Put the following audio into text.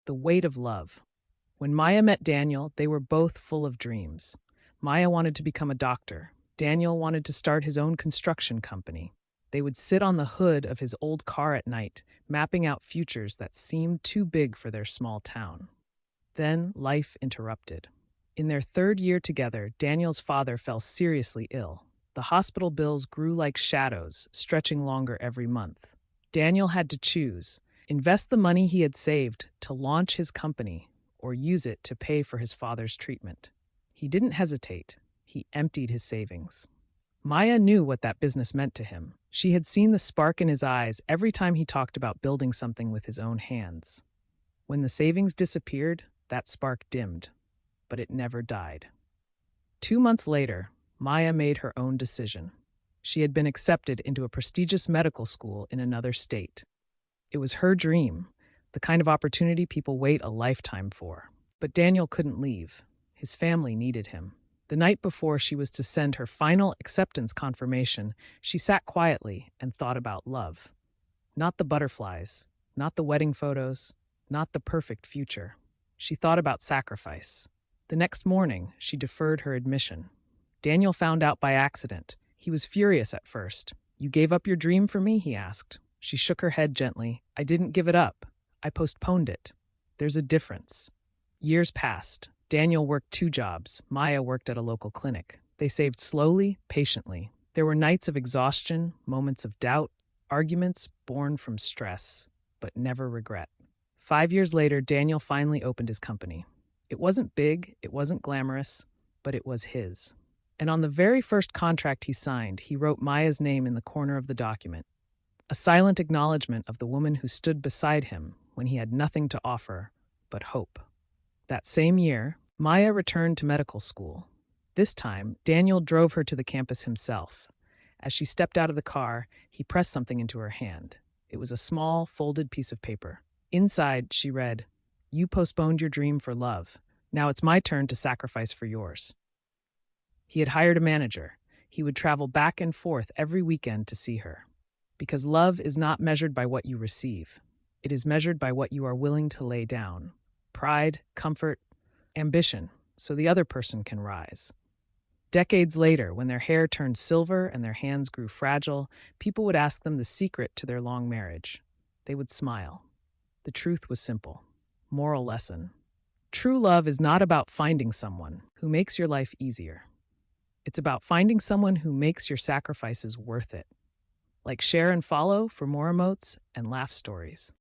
The weight of love. When Maya met Daniel, they were both full of dreams. Maya wanted to become a doctor. Daniel wanted to start his own construction company. They would sit on the hood of his old car at night, mapping out futures that seemed too big for their small town. Then life interrupted. In their third year together, Daniel's father fell seriously ill. The hospital bills grew like shadows, stretching longer every month. Daniel had to choose: invest the money he had saved to launch his company, or use it to pay for his father's treatment. He didn't hesitate. He emptied his savings. Maya knew what that business meant to him. She had seen the spark in his eyes every time he talked about building something with his own hands. When the savings disappeared, that spark dimmed, but it never died. 2 months later, Maya made her own decision. She had been accepted into a prestigious medical school in another state. It was her dream, the kind of opportunity people wait a lifetime for. But Daniel couldn't leave. His family needed him. The night before she was to send her final acceptance confirmation, she sat quietly and thought about love. Not the butterflies, not the wedding photos, not the perfect future. She thought about sacrifice. The next morning, she deferred her admission. Daniel found out by accident. He was furious at first. "You gave up your dream for me?" he asked. She shook her head gently. "I didn't give it up. I postponed it. There's a difference." Years passed. Daniel worked 2 jobs. Maya worked at a local clinic. They saved slowly, patiently. There were nights of exhaustion, moments of doubt, arguments born from stress, but never regret. 5 years later, Daniel finally opened his company. It wasn't big, it wasn't glamorous, but it was his. And on the very first contract he signed, he wrote Maya's name in the corner of the document, a silent acknowledgement of the woman who stood beside him when he had nothing to offer but hope. That same year, Maya returned to medical school. This time, Daniel drove her to the campus himself. As she stepped out of the car, he pressed something into her hand. It was a small, folded piece of paper. Inside, she read, "You postponed your dream for love. Now it's my turn to sacrifice for yours." He had hired a manager. He would travel back and forth every weekend to see her. Because love is not measured by what you receive. It is measured by what you are willing to lay down. Pride, comfort, ambition, so the other person can rise. Decades later, when their hair turned silver and their hands grew fragile, people would ask them the secret to their long marriage. They would smile. The truth was simple. Moral lesson. True love is not about finding someone who makes your life easier. It's about finding someone who makes your sacrifices worth it. Like, share and follow for more emotes and laugh stories.